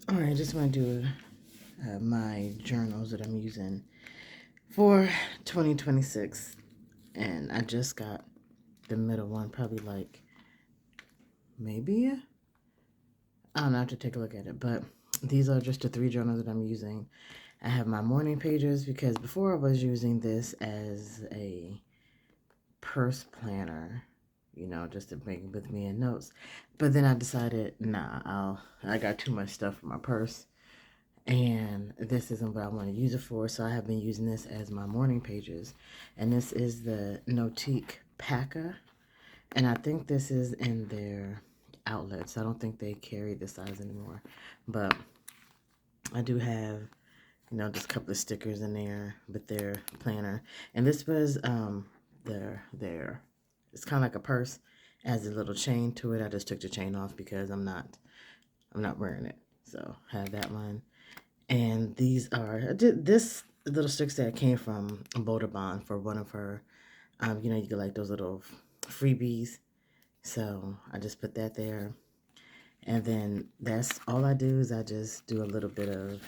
All right, I just want to do my journals that I'm using for 2026. And I just got the middle one, probably like maybe, I don't know, I have to take a look at it. But these are just the 3 journals that I'm using. I have my morning pages because before I was using this as a purse planner, just to bring with me in notes. But then I decided, nah, I got too much stuff for my purse. And this isn't what I want to use it for, so I have been using this as my morning pages. And this is the Notiq Packer, and I think this is in their outlets. I don't think they carry this size anymore, but I do have, just a couple of stickers in there with their planner. And this was their it's kind of like a purse, it has a little chain to it. I just took the chain off because I'm not wearing it, so I have that one. And these are, this little stick set came from Boulder Bond for one of her, you get like those little freebies. So I just put that there. And then that's all I do is I just do a little bit of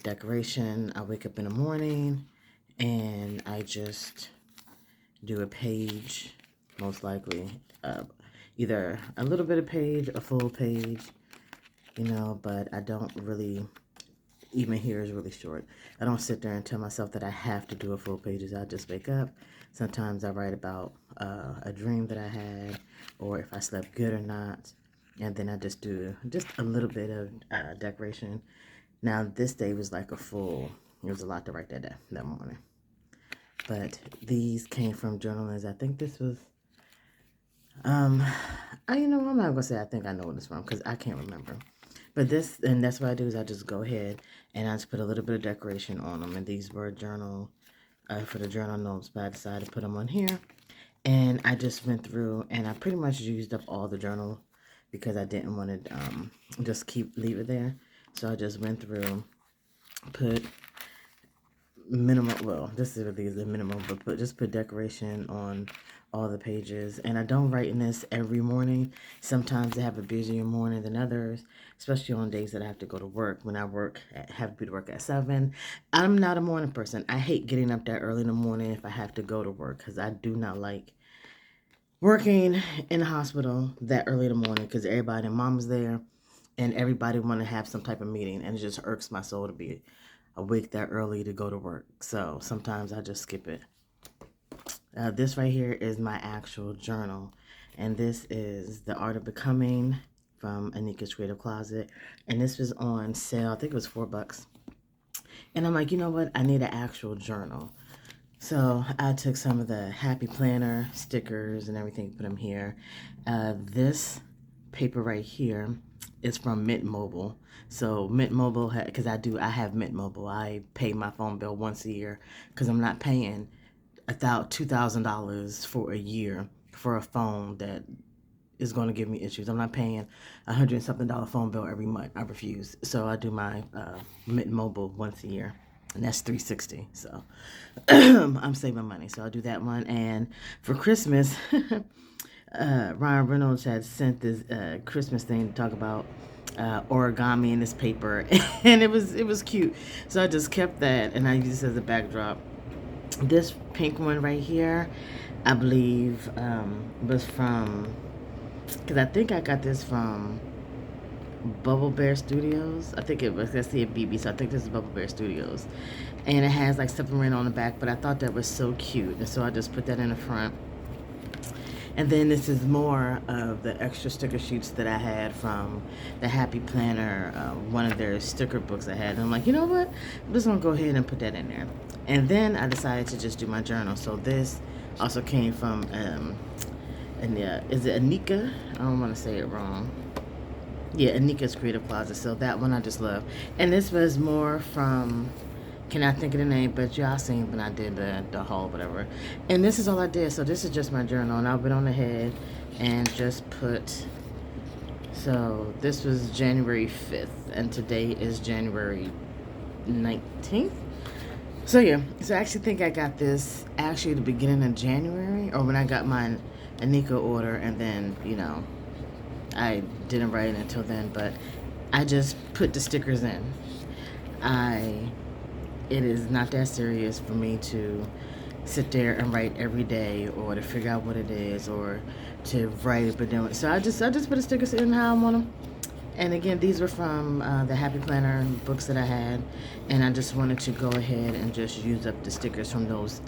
decoration. I wake up in the morning and I just do a page, most likely. Either a little bit of page, a full page, but I don't really, even here is really short. I don't sit there and tell myself that I have to do a full pages. I just wake up. Sometimes I write about a dream that I had, or if I slept good or not. And then I just do just a little bit of decoration. Now this day was like a full, it was a lot to write that morning. But these came from journalists. I think this was, I'm not gonna say I think I know what it's from because I can't remember. But this, and that's what I do is I just go ahead and I just put a little bit of decoration on them. And these were for the journal notes, but I decided to put them on here. And I just went through and I pretty much used up all the journal because I didn't want to just leave it there. So I just went through, put minimal, well, this is really the minimum, but just put decoration on all the pages. And I don't write in this every morning. Sometimes I have a busier morning than others, especially on days that I have to go to work. When I have to be to work at 7. I'm not a morning person. I hate getting up that early in the morning if I have to go to work because I do not like working in the hospital that early in the morning because everybody and mom's there and everybody want to have some type of meeting, and it just irks my soul to be awake that early to go to work. So sometimes I just skip it. This right here is my actual journal, and this is The Art of Becoming from Anika's Creative Closet, and this was on sale. I think it was $4. And I'm like, you know what? I need an actual journal. So I took some of the Happy Planner stickers and everything, put them here. This paper right here is from Mint Mobile. So Mint Mobile, because I have Mint Mobile. I pay my phone bill once a year because I'm not paying $2,000 for a year for a phone that is going to give me issues. I'm not paying $100-something phone bill every month. I refuse. So I do my Mint Mobile once a year. And that's $360. So I'm saving money. So I'll do that one. And for Christmas, Ryan Reynolds had sent this Christmas thing to talk about origami in this paper, and it was cute. So I just kept that, and I used it as a backdrop. This pink one right here, I believe, was from, because I think I got this from Bubble Bear Studios. I think it was, let's see, a BB, so I think this is Bubble Bear Studios. And it has like submarine on the back, but I thought that was so cute, and so I just put that in the front. And then this is more of the extra sticker sheets that I had from the Happy Planner, one of their sticker books I had. And I'm like, you know what? I'm just going to go ahead and put that in there. And then I decided to just do my journal. So this also came from, is it Anika? I don't want to say it wrong. Yeah, Anika's Creative Closet. So that one I just love. And this was more from, cannot think of the name, but y'all seen when I did the haul, whatever. And this is all I did. So this is just my journal, and I went on ahead and just put. So this was January 5th, and today is January 19th. So yeah, so I actually think I got this actually at the beginning of January, or when I got my Anika order, and then I didn't write it until then, but I just put the stickers in. It is not that serious for me to sit there and write every day, or to figure out what it is, or to write. But then, so I just put the stickers in how I want them. And again, these were from the Happy Planner books that I had, and I just wanted to go ahead and just use up the stickers from those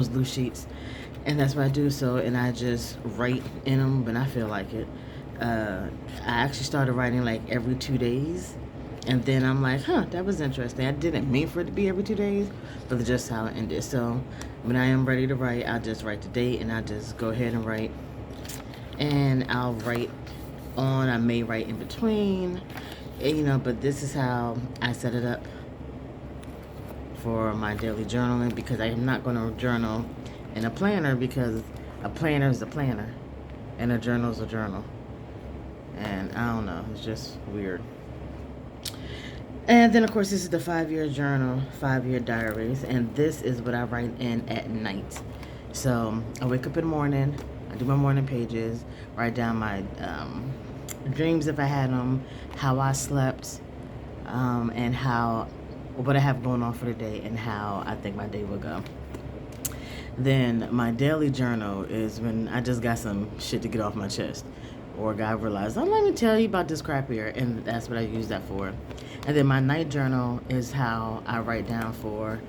loose sheets, and that's what I do. So, and I just write in them when I feel like it. I actually started writing like every 2 days, and then I'm like, huh, that was interesting. I didn't mean for it to be every 2 days, but just how it ended. So when I am ready to write, I just write the date, and I just go ahead and write, and I'll write on. I may write in between, but this is how I set it up for my daily journaling, because I am not going to journal in a planner, because a planner is a planner and a journal is a journal. And I don't know, it's just weird. And then, of course, this is the 5-year journal, 5-year diaries, and this is what I write in at night. So I wake up in the morning, I do my morning pages, write down my dreams if I had them, how I slept, and what I have going on for the day, and how I think my day will go. Then my daily journal is when I just got some shit to get off my chest, or God realized, oh, let me tell you about this crap here, and that's what I use that for. And then my night journal is how I write down for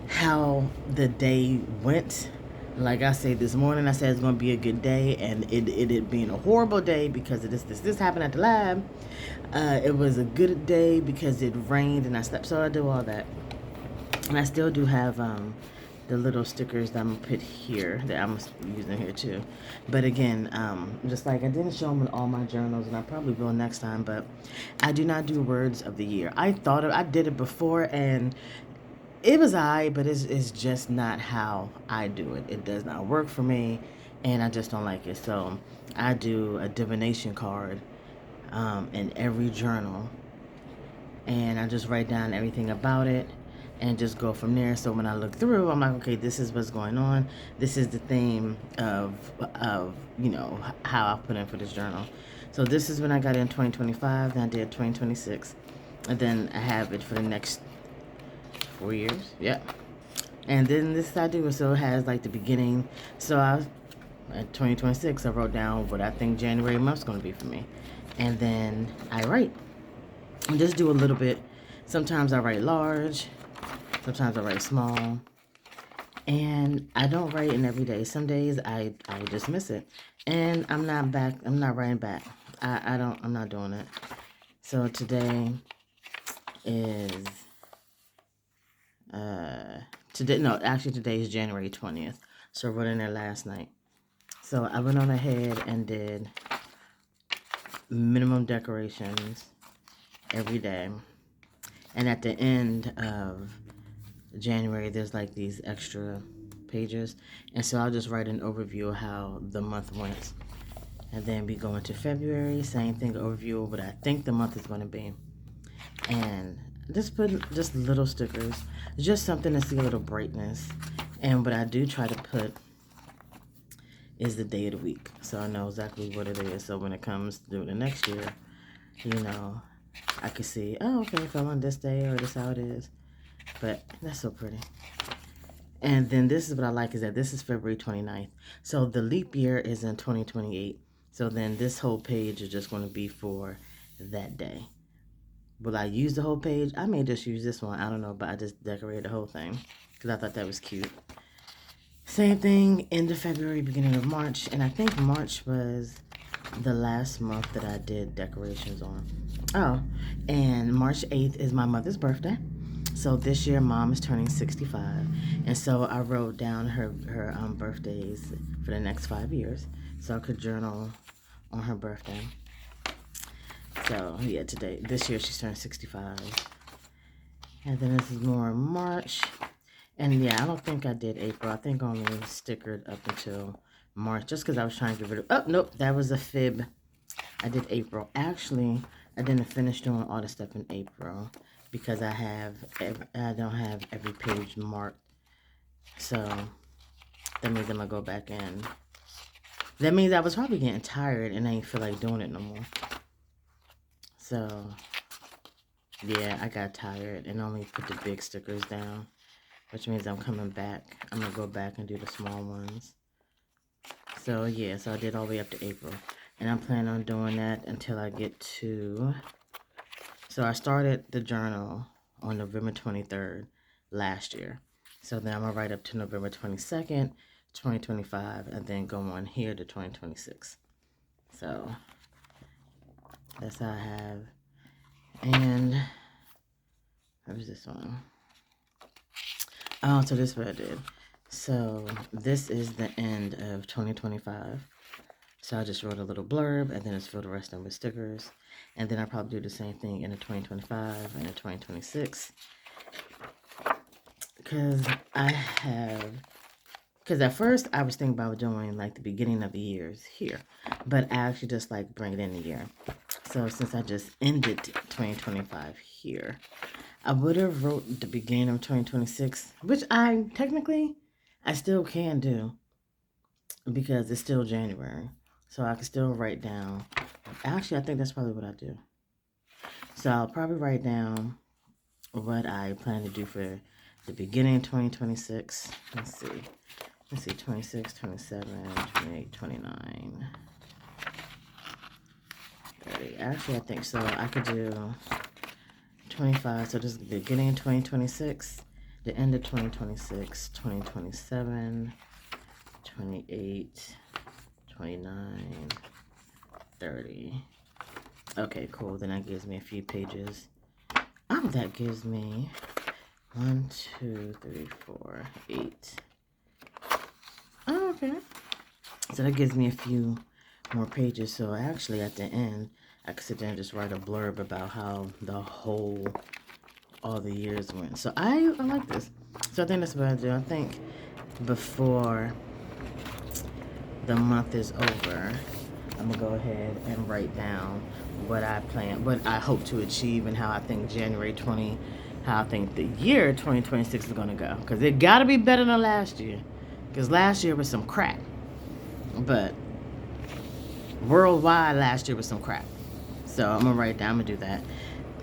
how the day went. Like I said this morning, I said it's going to be a good day, and it being a horrible day because of this happened at the lab. It was a good day because it rained and I slept, so I do all that. And I still do have the little stickers that I'm going to put here that I'm using here too. But again, just like I didn't show them in all my journals, and I probably will next time, but I do not do words of the year. I did it before, and it was but it's just not how I do it. It does not work for me, and I just don't like it. So I do a divination card in every journal, and I just write down everything about it and just go from there. So when I look through, I'm like, okay, this is what's going on. This is the theme of how I put in for this journal. So this is when I got in 2025, then I did 2026, and then I have it for the next 4 years. Yeah. And then this I do, so it has like the beginning. So at 2026, I wrote down what I think January month's going to be for me, and then I write. And just do a little bit. Sometimes I write large, sometimes I write small, and I don't write in every day. Some days I just miss it, and I'm not writing back. I'm not doing it. So today is today is January 20th. So I wrote in there last night. So I went on ahead and did minimum decorations every day. And at the end of January, there's like these extra pages. And so I'll just write an overview of how the month went. And then we go into February, same thing, overview of what I think the month is going to be. And just put just little stickers, just something to see a little brightness. And what I do try to put is the day of the week, so I know exactly what it is. So when it comes to the next year, I can see, oh, okay, it fell on this day, or this how it is. But that's so pretty. And then this is what I like, is that this is February 29th. So the leap year is in 2028. So then this whole page is just going to be for that day. Will I use the whole page? I may just use this one. I don't know, but I just decorated the whole thing because I thought that was cute. Same thing, end of February, beginning of March. And I think March was the last month that I did decorations on. Oh, and March 8th is my mother's birthday. So this year, Mom is turning 65. And so I wrote down her birthdays for the next 5 years, so I could journal on her birthday. So, yeah, this year she's turning 65. And then this is more March. And yeah, I don't think I did April. I think I only stickered up until March, just because I was trying to get rid of, oh, nope, that was a fib. I did April. Actually, I didn't finish doing all the stuff in April because I don't have every page marked. So that means I'm going to go back in. That means I was probably getting tired and I didn't feel like doing it no more. So, yeah, I got tired and only put the big stickers down, which means I'm coming back. I'm going to go back and do the small ones. So, yeah, so I did all the way up to April. And I'm planning on doing that until I get to... So I started the journal on November 23rd last year. So then I'm going to write up to November 22nd, 2025, and then go on here to 2026. So that's how I have. And what was this one? Oh, so this is what I did. So this is the end of 2025. So I just wrote a little blurb, and then just fill the rest of them with stickers. And then I'll probably do the same thing in the 2025 and the 2026. Because at first I was thinking about doing like the beginning of the years here. But I actually just like bring it in the year. So since I just ended 2025 here, I would have wrote the beginning of 2026, which I still can do because it's still January. So I can still write down. Actually, I think that's probably what I do. So I'll probably write down what I plan to do for the beginning of 2026. Let's see, 26, 27, 28, 29, 30. Actually, I think so. I could do 25. So this is the beginning of 2026, the end of 2026, 2027, 28, 29, 30. Okay, cool. Then that gives me a few pages. Oh, that gives me 1, 2, 3, 4, 8. Oh, okay. So that gives me a few more pages. So actually at the end, I could sit there and just write a blurb about how all the years went. So I like this. So I think that's what I do. I think before the month is over, I'm gonna go ahead and write down what I plan, what I hope to achieve, and how I think how I think the year 2026 is gonna go. Because it gotta be better than last year. Because last year was some crap. But worldwide last year was some crap. So I'm gonna write down, I'm gonna do that.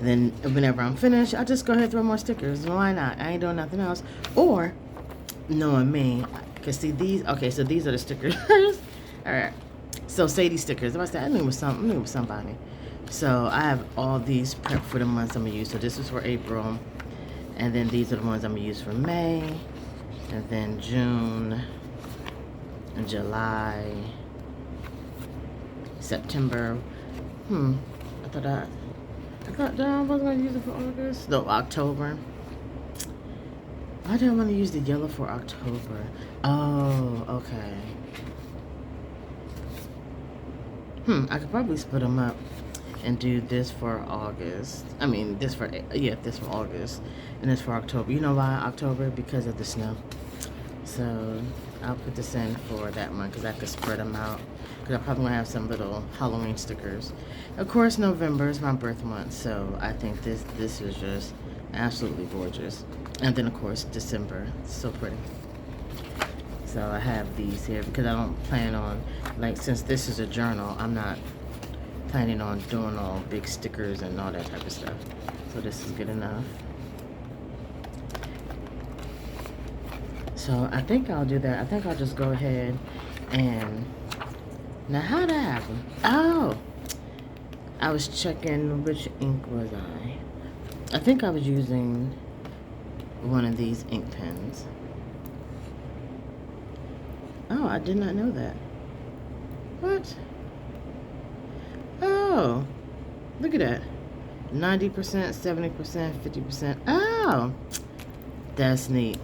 And then whenever I'm finished, I'll just go ahead and throw more stickers. Why not? I ain't doing nothing else. Or, knowing me, because see these, okay, so these are the stickers. Alright. So Sadie stickers. I knew it was somebody. So I have all these prepped for the months I'm gonna use. So this is for April. And then these are the ones I'm gonna use for May. And then June. And July. September. I thought that I wasn't gonna use it for August. No, October. Why do I want to use the yellow for October? Oh, okay. I could probably split them up and do this for August. I mean, this for August, and this for October. You know why October? Because of the snow. So I'll put this in for that month because I could spread them out. Because I'm probably gonna have some little Halloween stickers. Of course, November is my birth month, so I think this is just absolutely gorgeous. And then of course December, so pretty. So I have these here because I don't plan on, like, since this is a journal, I'm not planning on doing all big stickers and all that type of stuff. So this is good enough. So I think I'll do that. I think I'll just go ahead and, now how'd that happen? Oh, I was checking which ink was I think I was using one of these ink pens. Oh, I did not know that. What? Oh, look at that. 90%, 70%, 50%. Oh, that's neat.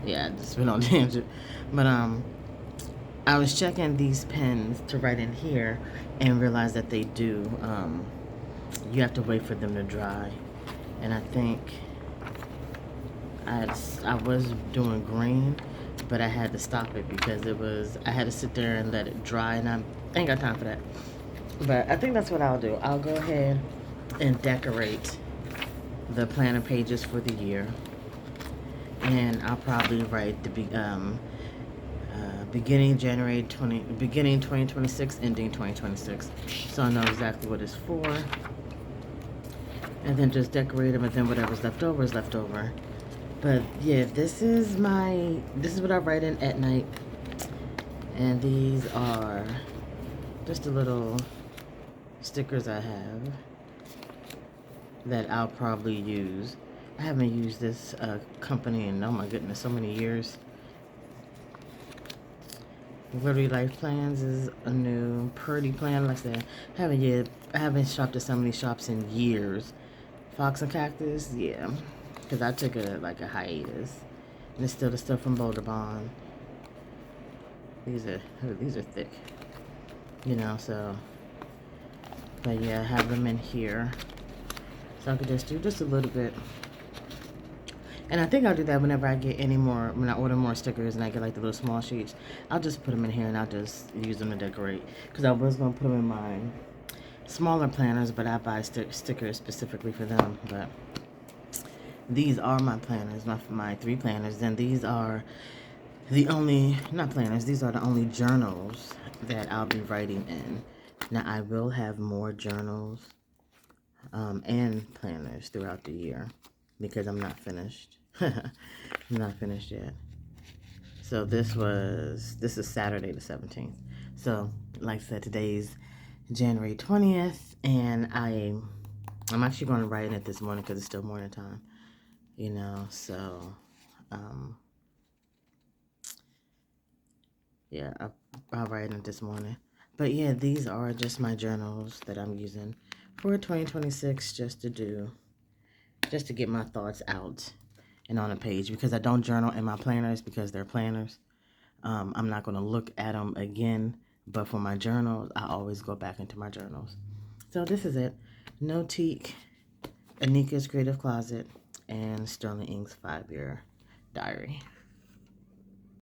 Yeah, just went on tangent. But I was checking these pens to write in here and realized that they do, you have to wait for them to dry. And I think I was doing green, but I had to stop it because I had to sit there and let it dry, and I ain't got time for that. But I think that's what I'll do. I'll go ahead and decorate the planner pages for the year. And I'll probably write beginning 2026, ending 2026. So I know exactly what it's for. And then just decorate them, and then whatever's left over is left over. But yeah, this is what I write in at night. And these are just the little stickers I have that I'll probably use. I haven't used this company in, oh my goodness, so many years. Literally Life Plans is a new pretty plan. Like I said, I haven't shopped at so many shops in years. Fox and Cactus, yeah, because I took a hiatus. And it's still the stuff from Boulder Bond. These are thick, so. But yeah, I have them in here, so I could just do just a little bit. And I think I'll do that whenever I get when I order more stickers and I get like the little small sheets. I'll just put them in here and I'll just use them to decorate. Because I was going to put them in my smaller planners, but I buy stickers specifically for them. But these are my planners, my 3 planners. And these are the only, not planners, these are the only journals that I'll be writing in. Now, I will have more journals and planners throughout the year because I'm not finished. I'm not finished yet. So this is Saturday the 17th. So like I said, today's January 20th, and I'm actually going to write in it this morning because it's still morning time, so yeah, I'll write in it this morning. But yeah, these are just my journals that I'm using for 2026 just to get my thoughts out and on a page, because I don't journal in my planners because they're planners. I'm not going to look at them again, but for my journals, I always go back into my journals. So this is it. Notiq, Anika's Creative Closet, and Sterling Ink's 5-year diary.